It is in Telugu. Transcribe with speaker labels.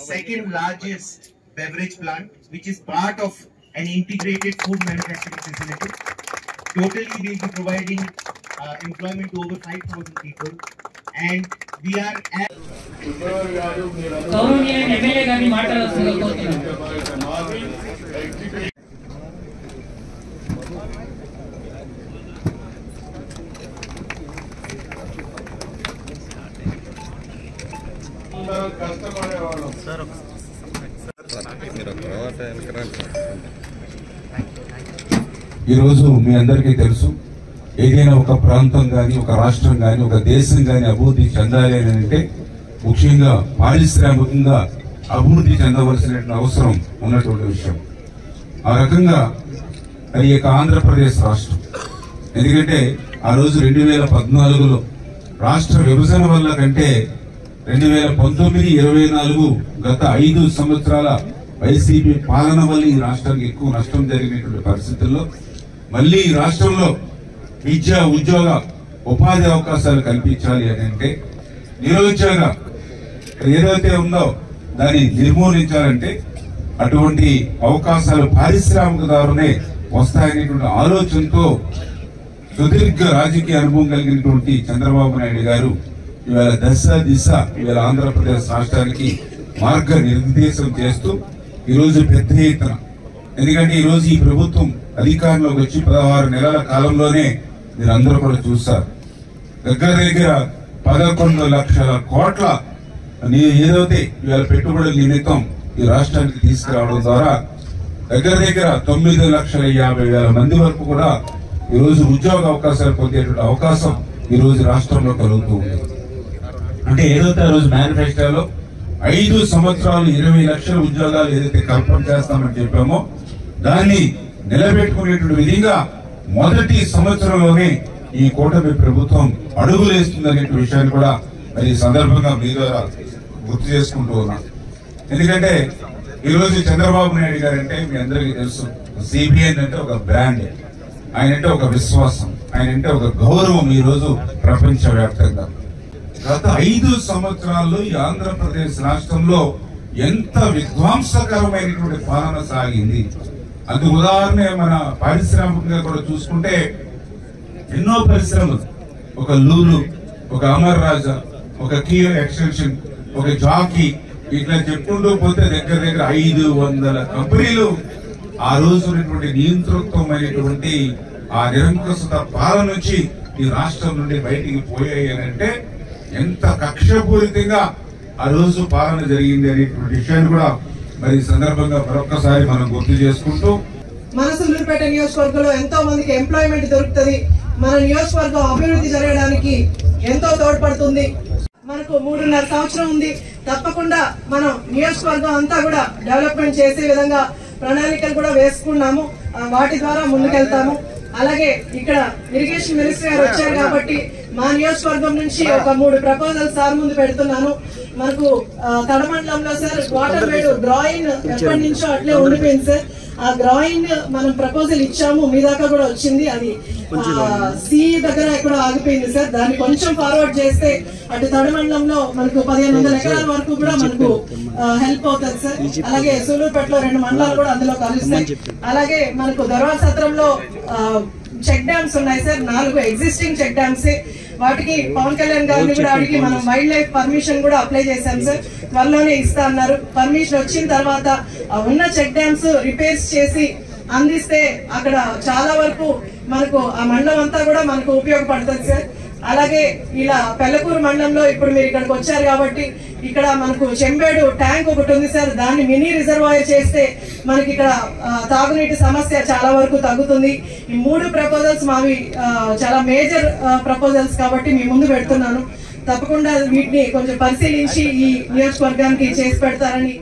Speaker 1: second largest beverage plant, which is part of an integrated food manufacturing facility. Totally, we will be providing employment to over 5,000 people, and we are at
Speaker 2: ఈ రోజు మీ అందరికీ తెలుసు, ఏదైనా ఒక ప్రాంతం గాని, ఒక రాష్ట్రం గాని, ఒక దేశం గాని అభివృద్ధి చెందాలి అని అంటే ముఖ్యంగా పారిశ్రామికంగా అభివృద్ధి చెందవలసిన అవసరం ఉన్నటువంటి విషయం. ఆ రకంగా అది యొక్క ఆంధ్రప్రదేశ్ రాష్ట్రం. ఎందుకంటే ఆ రోజు 2014లో రాష్ట్ర విభజన వల్ల కంటే 2019-24 గత 5 సంవత్సరాల వైసీపీ పాలన వల్ల ఈ రాష్ట్రానికి ఎక్కువ నష్టం జరిగినటువంటి పరిస్థితుల్లో మళ్ళీ ఈ రాష్ట్రంలో విద్య, ఉద్యోగ, ఉపాధి అవకాశాలు కల్పించాలి అని అంటే నిరుద్యోగ ఏదైతే ఉందో దాన్ని నిర్మూలించాలంటే అటువంటి అవకాశాలు పారిశ్రామిక ద్వారానే వస్తాయనేటువంటి ఆలోచనతో సుదీర్ఘ రాజకీయ అనుభవం కలిగినటువంటి చంద్రబాబు నాయుడు గారు ఇవాళ దిశ ఇవాళ ఆంధ్రప్రదేశ్ రాష్ట్రానికి మార్గ నిర్దేశం చేస్తూ ఈరోజు పెద్ద ఎత్తున, ఎందుకంటే ఈరోజు ఈ ప్రభుత్వం అధికారంలోకి వచ్చి 16 నెలల కాలంలోనే మీరు అందరూ కూడా చూస్తారు, దగ్గర 11 లక్షల కోట్ల ఏదైతే ఇవాళ పెట్టుబడుల నిమిత్తం ఈ రాష్ట్రానికి తీసుకురావడం ద్వారా దగ్గర 9,50,000 మంది వరకు కూడా ఈరోజు ఉద్యోగ అవకాశాలు పొందేటువంటి అవకాశం ఈ రోజు రాష్ట్రంలో కలుగుతుంది. అంటే ఏదైతే ఆ రోజు మేనిఫెస్టోలో 5 సంవత్సరాలు 20 లక్షల ఉద్యోగాలు ఏదైతే కల్పన చేస్తామని చెప్పామో దాన్ని నిలబెట్టుకునేటువంటి విధంగా మొదటి సంవత్సరంలోనే ఈ కూటమి ప్రభుత్వం అడుగులేస్తుందనే విషయాన్ని కూడా మరి ఈ సందర్భంగా మీ ద్వారా గుర్తు చేసుకుంటూ ఉన్నాం. ఎందుకంటే ఈరోజు చంద్రబాబు నాయుడు గారు అంటే మీ అందరికీ తెలుసు, సిబిఎన్ అంటే ఒక బ్రాండ్, ఆయన అంటే ఒక విశ్వాసం, ఆయన అంటే ఒక గౌరవం ఈ రోజు ప్రపంచ వ్యాప్తంగా. గత 5 సంవత్సరాల్లో ఈ ఆంధ్రప్రదేశ్ రాష్ట్రంలో ఎంత విధ్వంసకరమైనటువంటి పాలన సాగింది. అందుకు ఉదాహరణ మన పారిశ్రామికంగా కూడా చూసుకుంటే ఎన్నో పరిశ్రమలు, ఒక లూలు, ఒక అమర్ రాజా, ఒక కియో ఎక్స్టెన్షన్, ఒక జాకీ, ఇట్లా చెప్పుకుంటూ పోతే దగ్గర 500 కంపెనీలు ఆ రోజు ఉన్నటువంటి నియంతృత్వమైనటువంటి ఆ నిరంకుశత పాలన నుంచి ఈ రాష్ట్రం నుండి బయటికి పోయాయి అని అంటే ఎంత కక్షపూరితంగా ఆ రోజు పాలన జరిగింది అనేటువంటి విషయాన్ని కూడా మరి సందర్భంగా మరొకసారి మనం గుర్తు చేసుకుంటూ,
Speaker 3: మన సూళ్లూరుపేట నియోజకవర్గంలో ఎంతో మందికి ఎంప్లాయ్మెంట్ దొరుకుతుంది, మన నియోజకవర్గం అభివృద్ధి జరగడానికి ఎంతో తోడ్పడుతుంది. మనకు 3.5 సంవత్సరం ఉంది. తప్పకుండా మనం నియోజకవర్గం అంతా కూడా డెవలప్మెంట్ చేసే విధంగా ప్రణాళికలు కూడా వేసుకున్నాము, వాటి ద్వారా ముందుకెళ్తాము. అలాగే ఇక్కడ ఇరిగేషన్ మినిస్టర్ గారు వచ్చారు కాబట్టి మా నియోజకవర్గం నుంచి ఒక 3 ప్రపోజల్స్ సార్ ముందు పెడుతున్నాను. మనకు తడమండలంలో సార్ వాటర్ వేడు గ్రాయిన్ ఎప్పటి నుంచో అట్లే ఉండిపోయింది సార్. ఆ గ్రాయిన్ మనం ప్రపోజల్ ఇచ్చాము, మీ దాకా కూడా వచ్చింది, అది సి దగ్గర ఎక్కడో ఆగిపోయింది సార్. దాన్ని కొంచెం ఫార్వర్డ్ చేస్తే అటు తడమండలంలో మనకు 1500 ఎకరాల వరకు కూడా మనకు హెల్ప్ అవుతుంది సార్. అలాగే సూళ్లూరుపేటలో 2 మండలాలు కూడా అందులో కలుస్తాయి. అలాగే మనకు దర్వార్ సత్రంలో చెక్ డ్యామ్స్ ఉన్నాయి సార్, 4 ఎగ్జిస్టింగ్ చెక్ డ్యామ్స్. వాటికి పవన్ కళ్యాణ్ గారిని కూడా అడిగి మనం వైల్డ్ లైఫ్ పర్మిషన్ కూడా అప్లై చేశాం సార్. త్వరలోనే ఇస్తా అన్నారు. పర్మిషన్ వచ్చిన తర్వాత ఉన్న చెక్ డ్యామ్స్ రిపేర్స్ చేసి అందిస్తే అక్కడ చాలా వరకు మనకు ఆ మండలం అంతా కూడా మనకు ఉపయోగపడుతుంది సార్. అలాగే ఇలా పెళ్లకూరు మండలంలో ఇప్పుడు మీరు ఇక్కడికి వచ్చారు కాబట్టి ఇక్కడ మనకు చెంబేడు ట్యాంక్ ఒకటి ఉంది సార్. దాన్ని మినీ రిజర్వాయర్ చేస్తే మనకి ఇక్కడ తాగునీటి సమస్య చాలా వరకు తగ్గుతుంది. ఈ 3 ప్రపోజల్స్ మావి చాలా మేజర్ ప్రపోజల్స్ కాబట్టి మీ ముందు పెడుతున్నాను. తప్పకుండా వీటిని కొంచెం పరిశీలించి ఈ నియోజకవర్గానికి చేసి పెడతారని